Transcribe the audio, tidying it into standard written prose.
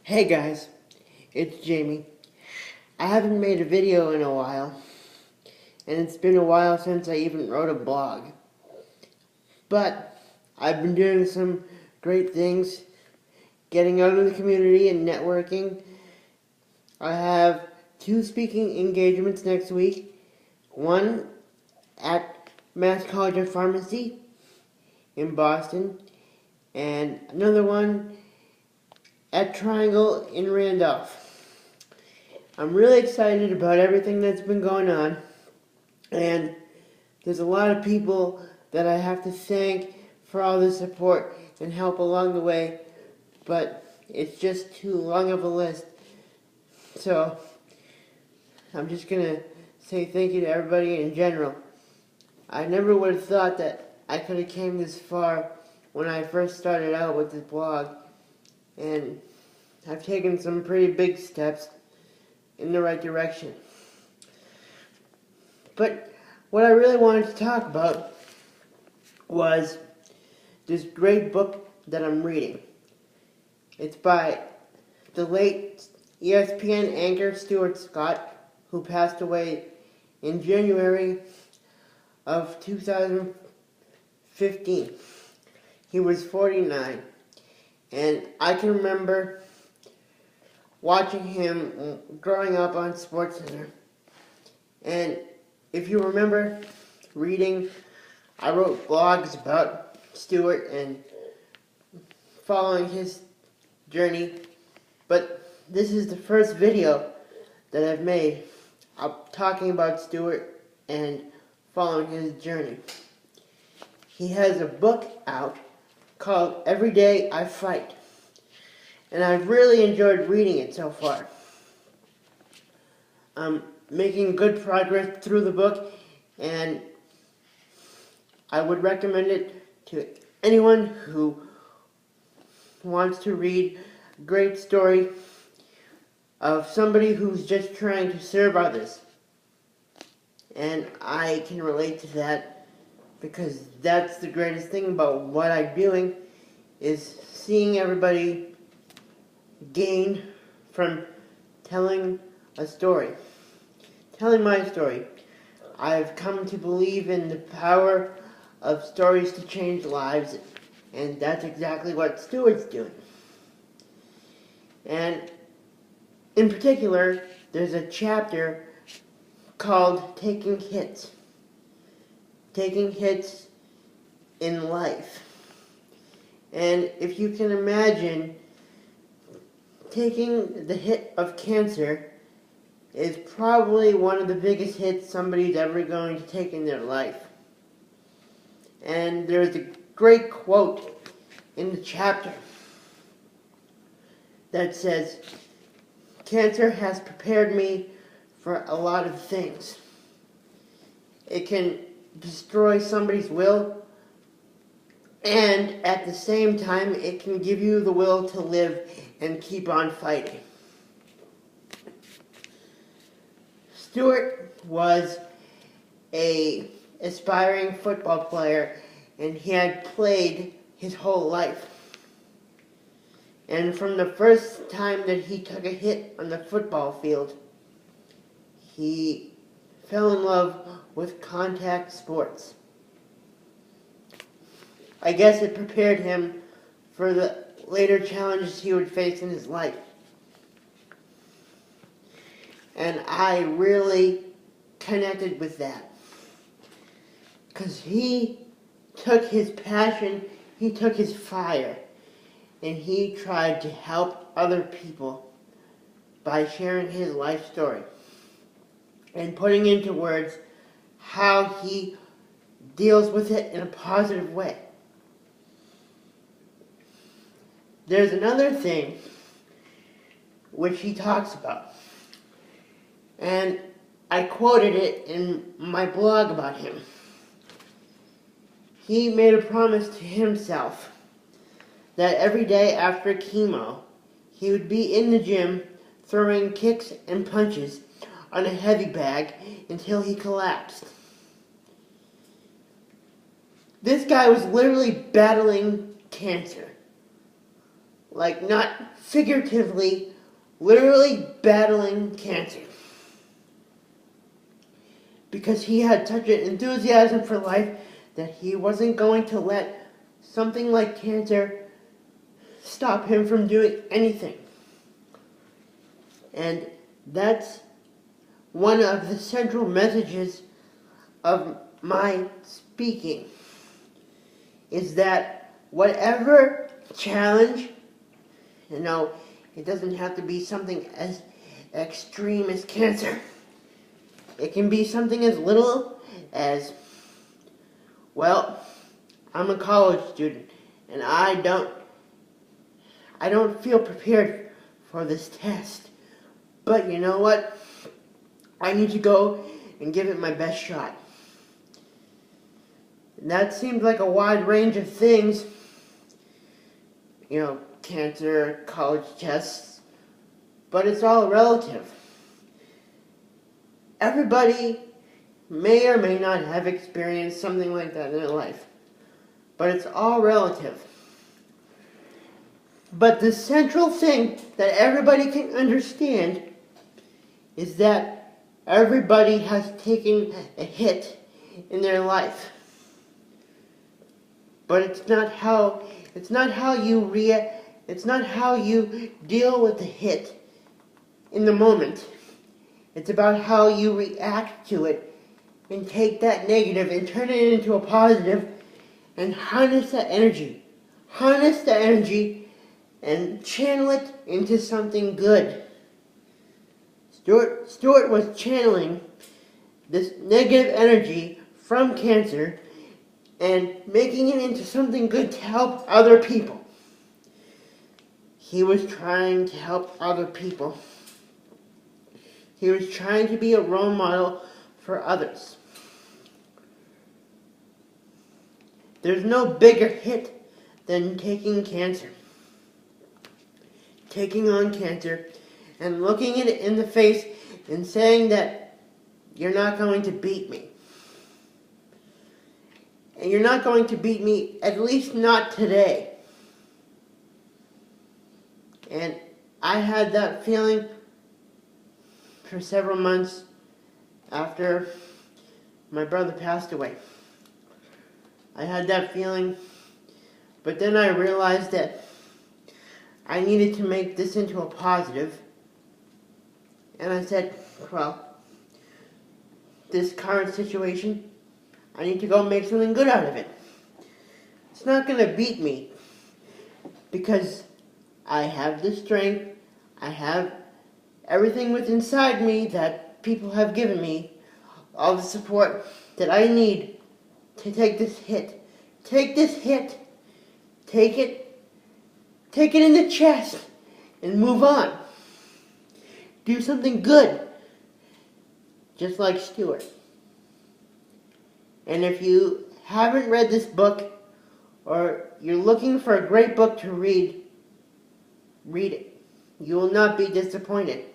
Hey guys, it's Jamie. I haven't made a video in a while, and it's been a while since I even wrote a blog. But I've been doing some great things, getting out in the community and networking. I have 2 speaking engagements next week. One at Mass College of Pharmacy in Boston, and another one at Triangle in Randolph. I'm really excited about everything that's been going on, and there's a lot of people that I have to thank for all the support and help along the way, but it's just too long of a list. So I'm just gonna say thank you to everybody in general. I never would have thought that I could have came this far when I first started out with this blog, and I've taken some pretty big steps in the right direction. But what I really wanted to talk about was this great book that I'm reading. It's by the late ESPN anchor Stuart Scott, who passed away in January of 2015. He was 49, and I can remember watching him growing up on SportsCenter. And if you remember reading, I wrote blogs about Stuart and following his journey, but this is the first video that I've made talking about Stuart and following his journey. He has a book out called Every Day I Fight, and I've really enjoyed reading it so far. I'm making good progress through the book, and I would recommend it to anyone who wants to read a great story of somebody who's just trying to serve others. And I can relate to that because that's the greatest thing about what I'm doing, is seeing everybody gain from telling a story. Telling my story. I've come to believe in the power of stories to change lives, and that's exactly what Stuart's doing. And in particular, there's a chapter called Taking Hits. Taking hits in life. And if you can imagine, taking the hit of cancer is probably one of the biggest hits somebody's ever going to take in their life. And there's a great quote in the chapter that says, "Cancer has prepared me for a lot of things. It can destroy somebody's will, and at the same time, it can give you the will to live and keep on fighting." Stuart was an aspiring football player, and he had played his whole life. And from the first time that he took a hit on the football field, he fell in love with contact sports. I guess it prepared him for the later challenges he would face in his life. And I really connected with that. Because he took his passion, he took his fire, and he tried to help other people by sharing his life story and putting into words how he deals with it in a positive way. There's another thing which he talks about, and I quoted it in my blog about him. He made a promise to himself that every day after chemo, he would be in the gym throwing kicks and punches on a heavy bag until he collapsed. This guy was literally battling cancer. like not figuratively, literally battling cancer. Because he had such an enthusiasm for life that he wasn't going to let something like cancer stop him from doing anything. And that's one of the central messages of my speaking, is that whatever challenge, it doesn't have to be something as extreme as cancer. It can be something as little as, well, I'm a college student and I don't feel prepared for this test. But you know what? I need to go and give it my best shot. And that seems like a wide range of things. Cancer, college tests, but it's all relative. Everybody may or may not have experienced something like that in their life, but it's all relative. But the central thing that everybody can understand is that everybody has taken a hit in their life. But it's not how you deal with the hit in the moment. It's about how you react to it and take that negative and turn it into a positive and harness that energy. Harness the energy and channel it into something good. Stuart was channeling this negative energy from cancer and making it into something good to help other people. He was trying to help other people. He was trying to be a role model for others. There's no bigger hit than taking cancer. Taking on cancer and looking it in the face and saying that you're not going to beat me. And you're not going to beat me, at least not today. And I had that feeling for several months after my brother passed away. I had that feeling, but then I realized that I needed to make this into a positive. And I said, well, this current situation, I need to go make something good out of it. It's not going to beat me because I have the strength, I have everything within inside me that people have given me, all the support that I need to take this hit. Take this hit, take it in the chest, and move on. Do something good, just like Stuart. And if you haven't read this book, or you're looking for a great book to read, read it. You will not be disappointed.